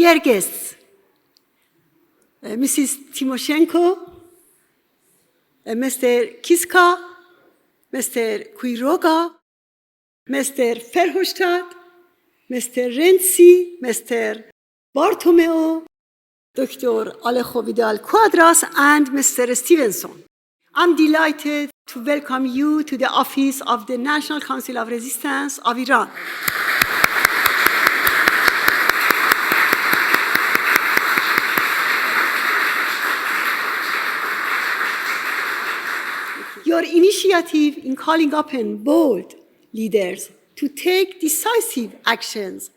dear guests, Mrs. Timoshenko, Mr. Kieska, Mr. Koiroga, Mr. فرهوفشتاد, Mr. Rentesi, Mr. Bartomeu, Dr. Alejo Vidal Quadras, and Mr. Stevenson. I'm delighted to welcome you to the office of the National Council of Resistance of Iran. Your initiative in calling upon bold leaders to take decisive actions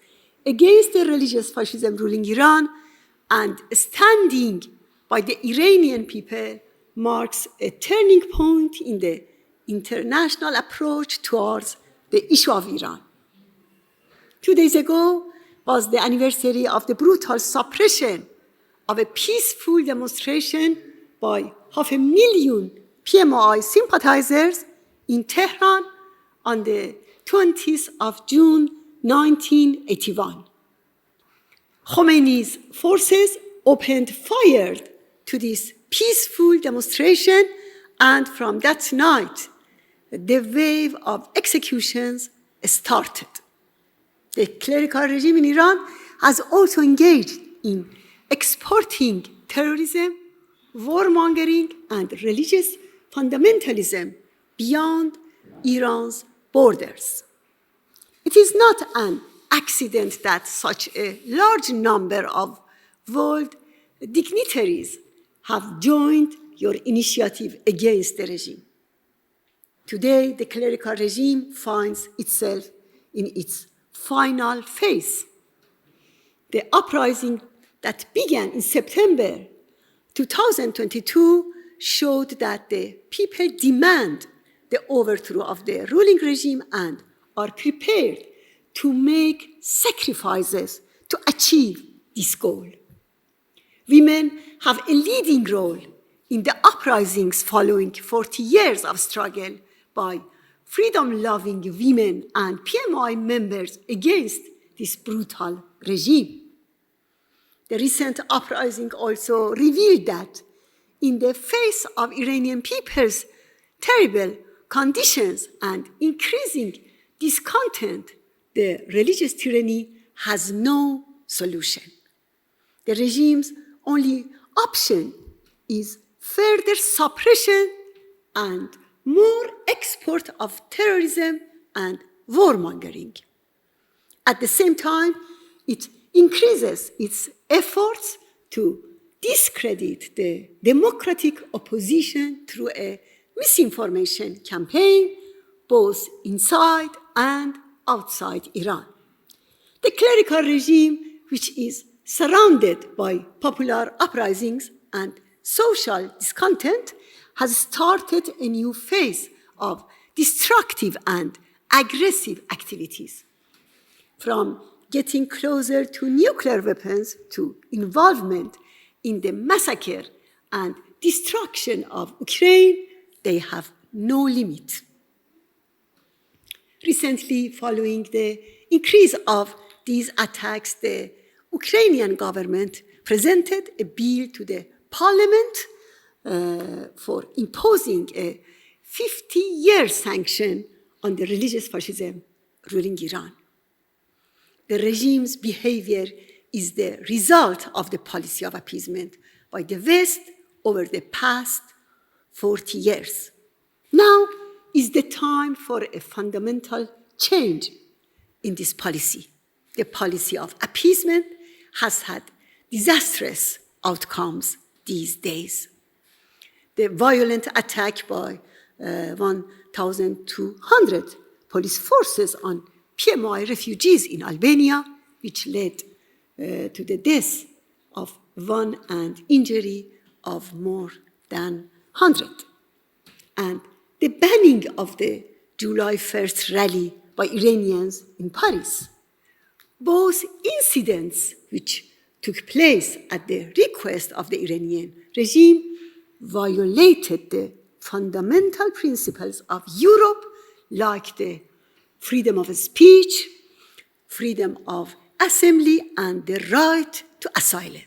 against the religious fascism ruling Iran and standing by the Iranian people marks a turning point in the international approach towards the issue of Iran. 2 days ago was the anniversary of the brutal suppression of a peaceful demonstration by 500,000 PMI sympathizers in Tehran on the 20th of June 1981. Khomeini's forces opened fire to this peaceful demonstration, and from that night, the wave of executions started. The clerical regime in Iran has also engaged in exporting terrorism, warmongering, and religious fundamentalism beyond Iran's borders. It is not an accident that such a large number of world dignitaries have joined your initiative against the regime. Today, the clerical regime finds itself in its final phase. The uprising that began in September 2022 showed that the people demand the overthrow of the ruling regime and are prepared to make sacrifices to achieve this goal. Women have a leading role in the uprisings following 40 years of struggle by freedom-loving women and PMI members against this brutal regime. The recent uprising also revealed that in the face of Iranian people's terrible conditions and increasing discontent, the religious tyranny has no solution. The regime's only option is further suppression and more export of terrorism and warmongering. At the same time, it increases its efforts to discredit the democratic opposition through a misinformation campaign, both inside and outside Iran. The clerical regime, which is surrounded by popular uprisings and social discontent, has started a new phase of destructive and aggressive activities. From getting closer to nuclear weapons to involvement in the massacre and destruction of Ukraine, they have no limit. Recently, following the increase of these attacks, the Ukrainian government presented a bill to the parliament for imposing a 50-year sanction on the religious fascism ruling Iran. The regime's behavior is the result of the policy of appeasement by the West over the past 40 years. Now is the time for a fundamental change in this policy. The policy of appeasement has had disastrous outcomes these days. The violent attack by 1,200 police forces on PMI refugees in Albania, which led to the death of one and injury of more than 100. And the banning of the July 1st rally by Iranians in Paris. Both incidents, which took place at the request of the Iranian regime, violated the fundamental principles of Europe, like the freedom of speech, freedom of assembly and the right to asylum.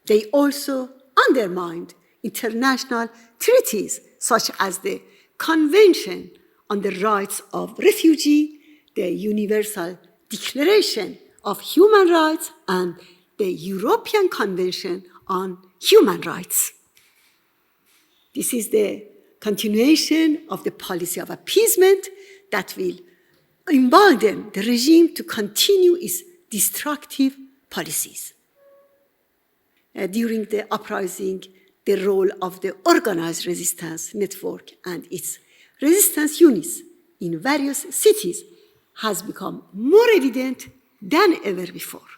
They also undermined international treaties such as the Convention on the Rights of Refugees, the Universal Declaration of Human Rights, and the European Convention on Human Rights. This is the continuation of the policy of appeasement that will embolden the regime to continue its destructive policies. During the uprising, the role of the organized resistance network and its resistance units in various cities has become more evident than ever before.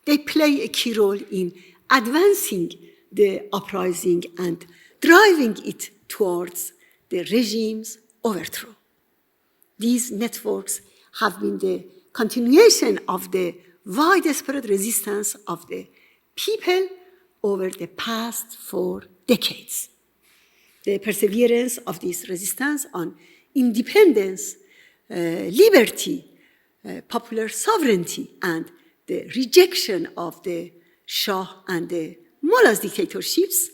They play a key role in advancing the uprising and driving it towards the regime's overthrow. These networks have been the continuation of the widespread resistance of the people over the past 4 decades. The perseverance of this resistance on independence, liberty, popular sovereignty, and the rejection of the Shah and the Mullah's dictatorships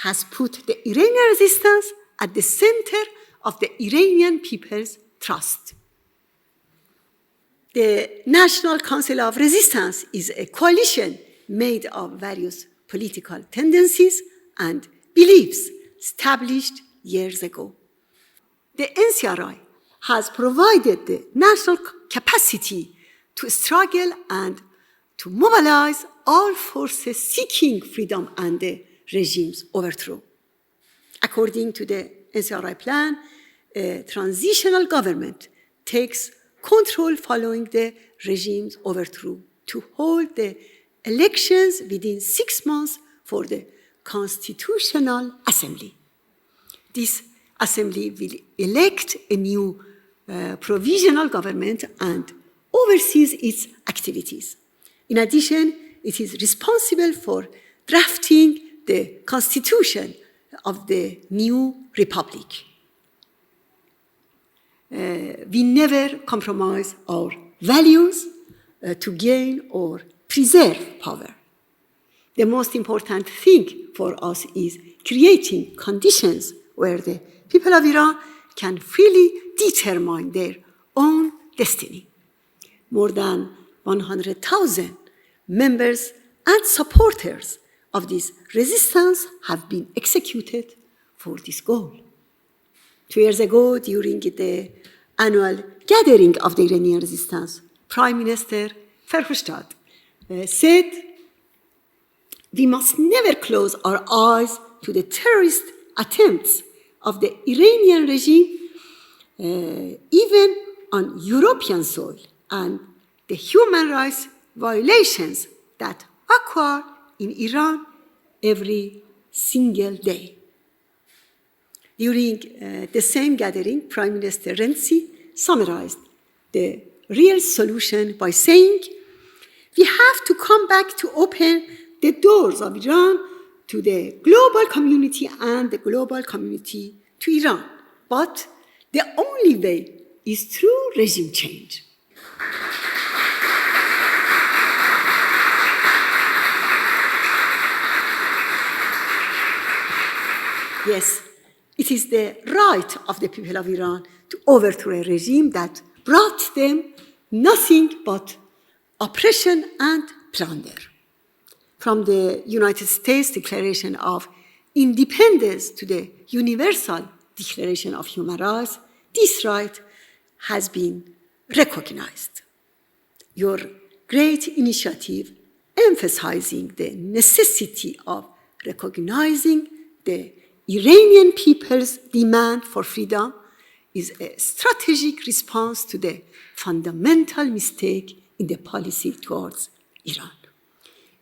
has put the Iranian resistance at the center of the Iranian people's trust. The National Council of Resistance is a coalition made of various political tendencies and beliefs established years ago. The NCRI has provided the national capacity to struggle and to mobilize all forces seeking freedom and the regime's overthrow. According to the NCRI plan, a transitional government takes control following the regime's overthrow to hold the elections within 6 months for the Constitutional Assembly. This assembly will elect a new provisional government and oversees its activities. In addition, it is responsible for drafting the constitution of the new republic. We never compromise our values to gain or preserve power. The most important thing for us is creating conditions where the people of Iran can freely determine their own destiny. More than 100,000 members and supporters of this resistance have been executed for this goal. 2 years ago, during the annual gathering of the Iranian resistance, Prime Minister Farhofshtad said, "We must never close our eyes to the terrorist attempts of the Iranian regime, even on European soil, and the human rights violations that occur in Iran every single day." During the same gathering, Prime Minister Rentesi summarized the real solution by saying, "We have to come back to open the doors of Iran to the global community and the global community to Iran. But the only way is through regime change." Yes, it is the right of the people of Iran to overthrow a regime that brought them nothing but oppression and plunder. From the United States Declaration of Independence to the Universal Declaration of Human Rights, this right has been recognized. Your great initiative emphasizing the necessity of recognizing the Iranian people's demand for freedom is a strategic response to the fundamental mistake in the policy towards Iran.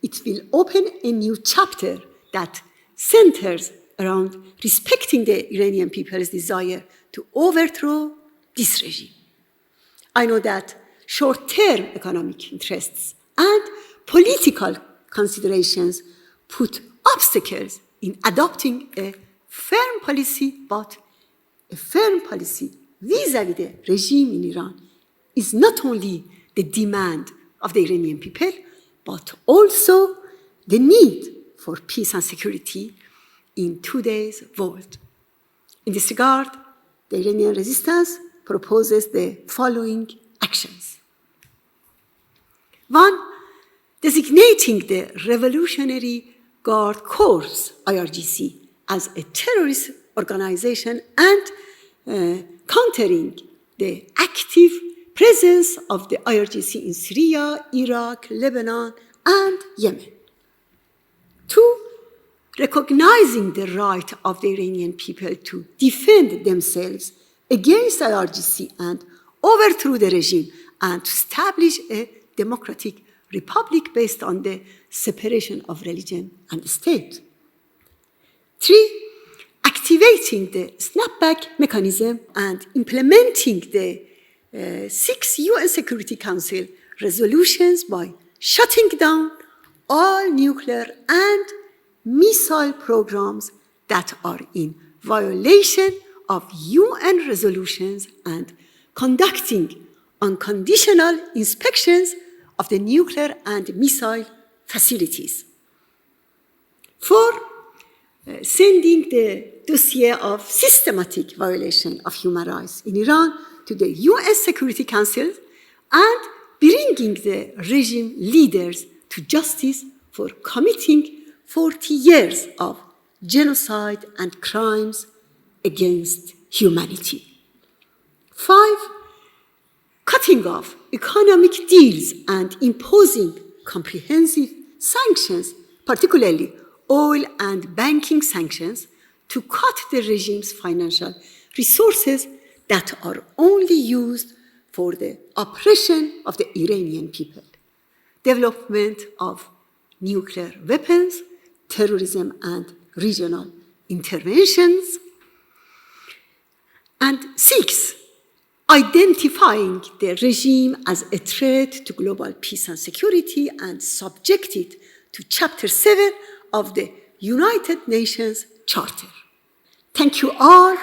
It will open a new chapter that centers around respecting the Iranian people's desire to overthrow this regime. I know that short-term economic interests and political considerations put obstacles in adopting a firm policy, but a firm policy vis-à-vis the regime in Iran is not only the demand of the Iranian people, but also the need for peace and security in today's world. In this regard, the Iranian resistance proposes the following actions. One, designating the Revolutionary Guard Corps, IRGC, as a terrorist organization and countering the active presence of the IRGC in Syria, Iraq, Lebanon, and Yemen. Two, recognizing the right of the Iranian people to defend themselves against the IRGC and overthrow the regime and to establish a democratic republic based on the separation of religion and state. Three, activating the snapback mechanism and implementing the 6 UN Security Council resolutions by shutting down all nuclear and missile programs that are in violation of UN resolutions and conducting unconditional inspections of the nuclear and missile facilities. Four, sending the dossier of systematic violation of human rights in Iran to the UN Security Council and bringing the regime leaders to justice for committing 40 years of genocide and crimes against humanity. Five, cutting off economic deals and imposing comprehensive sanctions, particularly oil and banking sanctions, to cut the regime's financial resources that are only used for the oppression of the Iranian people, development of nuclear weapons, terrorism and regional interventions. And six, identifying the regime as a threat to global peace and security and subject it to Chapter 7 of the United Nations Charter. Thank you all.